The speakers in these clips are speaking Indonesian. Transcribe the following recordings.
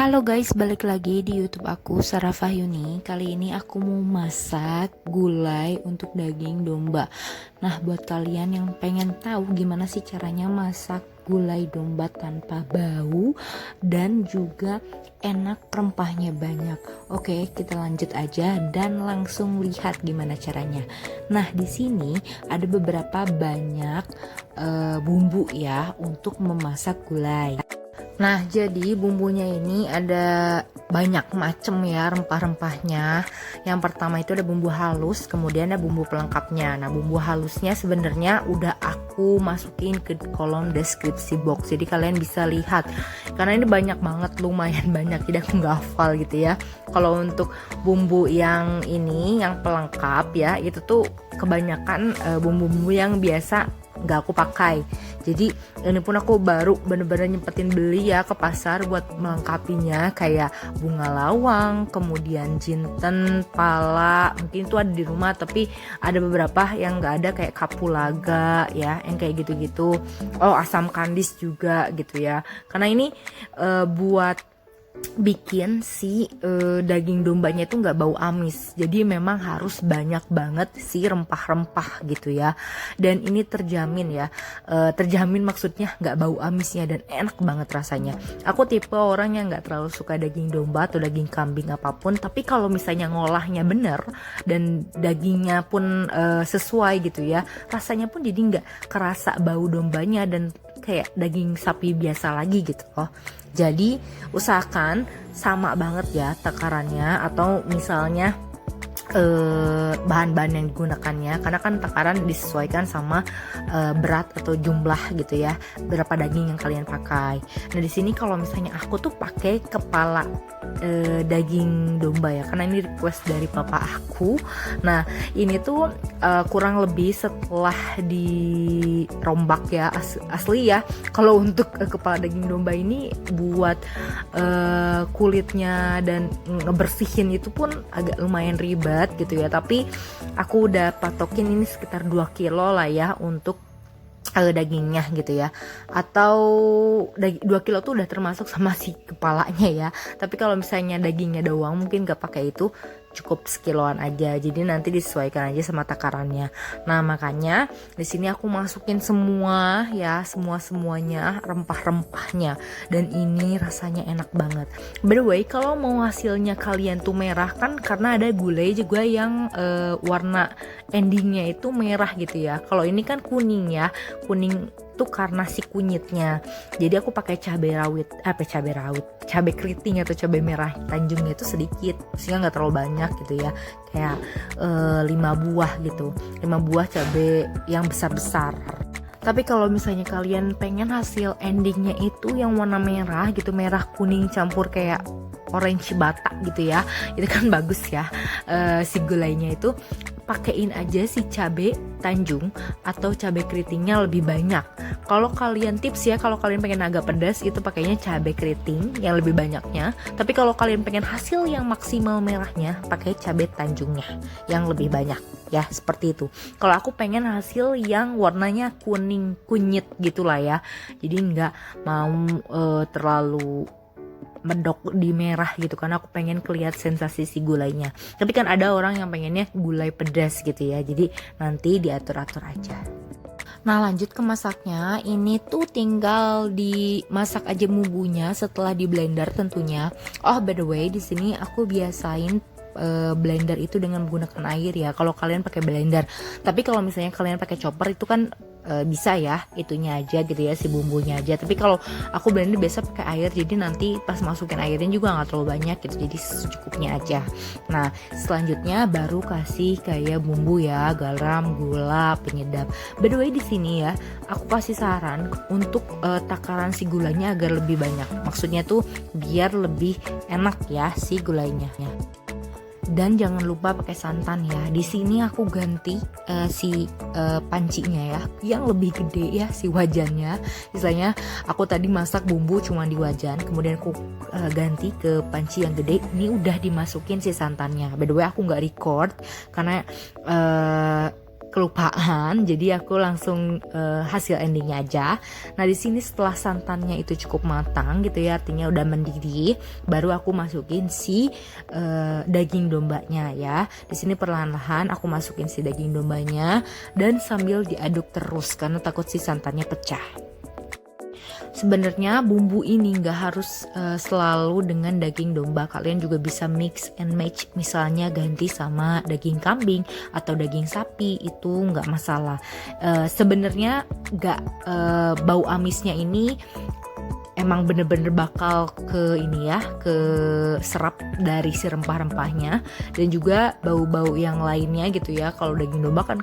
Halo guys, balik lagi di YouTube aku, Sarah Fahyuni. Kali ini aku mau masak gulai untuk daging domba. Nah, buat kalian yang pengen tahu gimana sih caranya masak gulai domba tanpa bau dan juga enak, rempahnya banyak. Oke, kita lanjut aja dan langsung lihat gimana caranya. Nah, di sini ada beberapa banyak bumbu ya untuk memasak gulai. Nah, jadi bumbunya ini ada banyak macam ya rempah-rempahnya. Yang pertama itu ada bumbu halus, kemudian ada bumbu pelengkapnya. Nah, bumbu halusnya sebenarnya udah aku masukin ke kolom deskripsi box. Jadi kalian bisa lihat. Karena ini banyak banget, lumayan banyak. Jadi aku nggak hafal gitu ya. Kalau untuk bumbu yang ini, yang pelengkap ya, itu tuh kebanyakan bumbu-bumbu yang biasa nggak aku pakai. Jadi ini pun aku baru bener-bener nyempetin beli ya ke pasar buat melengkapinya, kayak bunga lawang, kemudian jinten, pala, mungkin itu ada di rumah, tapi ada beberapa yang nggak ada kayak kapulaga ya, yang kayak gitu-gitu. Oh, asam kandis juga gitu ya, karena ini buat bikin si daging dombanya itu nggak bau amis. Jadi memang harus banyak banget si rempah-rempah gitu ya. Dan ini terjamin ya, terjamin maksudnya nggak bau amisnya dan enak banget rasanya. Aku tipe orang yang nggak terlalu suka daging domba atau daging kambing apapun, tapi kalau misalnya ngolahnya bener dan dagingnya pun sesuai gitu ya, rasanya pun jadi nggak kerasa bau dombanya dan kayak daging sapi biasa lagi gitu loh. Jadi usahakan sama banget ya takarannya, atau misalnya bahan-bahan yang digunakannya, karena kan takaran disesuaikan sama berat atau jumlah gitu ya, berapa daging yang kalian pakai. Nah, di sini kalau misalnya aku tuh pakai kepala daging domba ya, karena ini request dari papa aku. Nah, ini tuh kurang lebih setelah dirombak ya, asli ya, kalau untuk kepala daging domba ini buat kulitnya dan ngebersihin itu pun agak lumayan ribet gitu ya, tapi aku udah patokin ini sekitar 2 kilo lah ya untuk dagingnya gitu ya, atau 2 kilo tuh udah termasuk sama si kepalanya ya. Tapi kalau misalnya dagingnya doang mungkin gak pakai itu, cukup sekiloan aja. Jadi nanti disesuaikan aja sama takarannya. Nah, makanya di sini aku masukin semua ya, semuanya rempah-rempahnya, dan ini rasanya enak banget. By the way, kalau mau hasilnya kalian tuh merah kan, karena ada gulai juga yang warna endingnya itu merah gitu ya. Kalau ini kan kuning ya, kuning tuh karena si kunyitnya. Jadi aku pakai cabai keriting atau cabai merah Tanjungnya itu sedikit, maksudnya nggak terlalu banyak gitu ya, kayak 5 buah gitu, 5 buah cabai yang besar-besar. Tapi kalau misalnya kalian pengen hasil endingnya itu yang warna merah gitu, merah kuning campur kayak orange bata gitu ya, itu kan bagus ya. Si gulainya itu pakein aja si cabai Tanjung atau cabai keritingnya lebih banyak. Kalau kalian tips ya, kalau kalian pengen agak pedas itu pakainya cabai keriting yang lebih banyaknya. Tapi kalau kalian pengen hasil yang maksimal merahnya, pakai cabai Tanjungnya yang lebih banyak ya, seperti itu. Kalau aku pengen hasil yang warnanya kuning kunyit gitulah ya, jadi nggak mau terlalu medok di merah gitu, karena aku pengen kelihatan sensasi si gulainya. Tapi kan ada orang yang pengennya gulai pedas gitu ya, jadi nanti diatur-atur aja. Nah, lanjut ke masaknya. Ini tuh tinggal dimasak aja bumbunya setelah di blender tentunya. Oh, by the way, di sini aku biasain blender itu dengan menggunakan air ya, kalau kalian pakai blender. Tapi kalau misalnya kalian pakai chopper itu kan bisa ya, itunya aja gitu ya, si bumbunya aja. Tapi kalau aku blender biasa pakai air, jadi nanti pas masukin airnya juga nggak terlalu banyak gitu, jadi secukupnya aja. Nah, selanjutnya baru kasih kayak bumbu ya, garam, gula, penyedap. By the way, di sini ya aku kasih saran untuk takaran si gulanya agar lebih banyak, maksudnya tuh biar lebih enak ya si gulainya. Dan jangan lupa pakai santan ya. Di sini aku ganti si pancinya ya, yang lebih gede ya, si wajannya. Misalnya aku tadi masak bumbu cuma di wajan, kemudian aku ganti ke panci yang gede. Ini udah dimasukin si santannya. By the way, aku nggak record karena kelupaan, jadi aku langsung hasil endingnya aja. Nah di sini setelah santannya itu cukup matang gitu ya, artinya udah mendidih, baru aku masukin si daging dombanya ya. Di sini perlahan-lahan aku masukin si daging dombanya dan sambil diaduk terus karena takut si santannya pecah. Sebenarnya bumbu ini nggak harus selalu dengan daging domba, kalian juga bisa mix and match, misalnya ganti sama daging kambing atau daging sapi, itu nggak masalah. Sebenarnya nggak bau amisnya ini emang bener-bener bakal ke ini ya, ke serap dari si rempah-rempahnya, dan juga bau-bau yang lainnya gitu ya. Kalau daging domba kan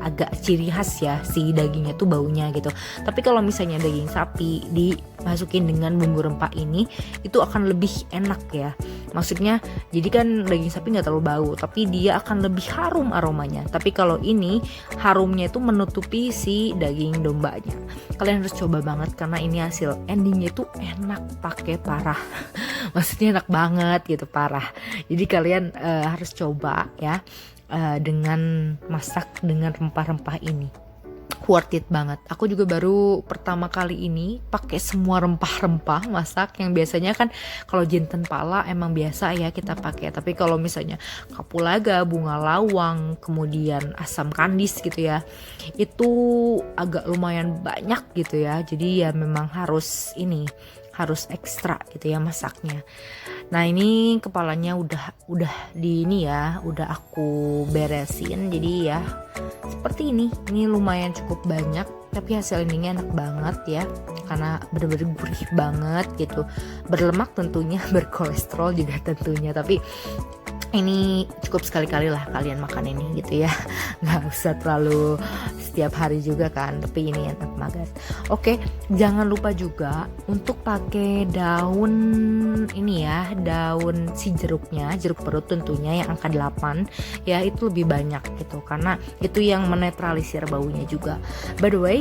agak ciri khas ya si dagingnya tuh baunya gitu. Tapi kalau misalnya daging sapi dimasukin dengan bumbu rempah ini, itu akan lebih enak ya. Maksudnya jadi kan daging sapi nggak terlalu bau, tapi dia akan lebih harum aromanya. Tapi kalau ini harumnya itu menutupi si daging dombanya. Kalian harus coba banget karena ini hasil endingnya itu enak pakai parah. Maksudnya enak banget gitu, parah. Jadi kalian harus coba ya dengan masak dengan rempah-rempah ini. Worth it banget. Aku juga baru pertama kali ini pakai semua rempah-rempah masak. Yang biasanya kan kalau jinten pala emang biasa ya kita pakai, tapi kalau misalnya kapulaga, bunga lawang, kemudian asam kandis gitu ya, itu agak lumayan banyak gitu ya. Jadi ya memang harus ekstra gitu ya masaknya. Nah ini kepalanya udah di ini ya, udah aku beresin. Jadi ya seperti ini lumayan cukup banyak, tapi hasil endingnya enak banget ya, karena bener-bener gurih banget gitu. Berlemak tentunya, berkolesterol juga tentunya, tapi ini cukup sekali-kali lah kalian makan ini gitu ya, nggak usah terlalu setiap hari juga kan, tapi ini enak banget. Oke, jangan lupa juga untuk pakai daun ini ya, daun si jeruknya, jeruk perut tentunya yang angka 8 ya, itu lebih banyak gitu karena itu yang menetralisir baunya juga. By the way,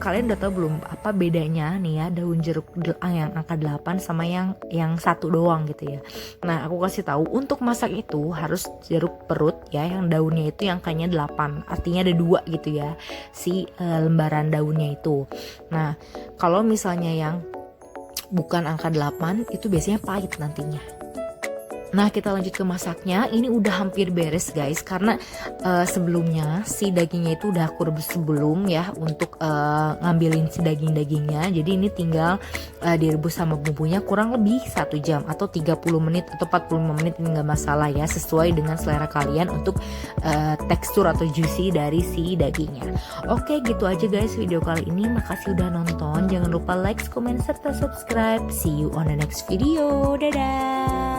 kalian udah tahu belum apa bedanya nih ya daun jeruk yang angka 8 sama yang satu doang gitu ya. Nah aku kasih tahu, untuk masak itu harus jeruk perut ya, yang daunnya itu yang angkanya 8, artinya ada 2 gitu ya si lembaran daunnya itu. Nah kalau misalnya yang bukan angka 8 itu biasanya pahit nantinya. Nah kita lanjut ke masaknya. Ini udah hampir beres guys, karena sebelumnya si dagingnya itu udah aku rebus sebelum ya, untuk ngambilin si dagingnya. Jadi ini tinggal direbus sama bumbunya kurang lebih 1 jam atau 30 menit atau 45 menit, ini nggak masalah ya, sesuai dengan selera kalian untuk tekstur atau juicy dari si dagingnya. Oke gitu aja guys video kali ini. Makasih udah nonton, jangan lupa like, comment, serta subscribe. See you on the next video. Dadah.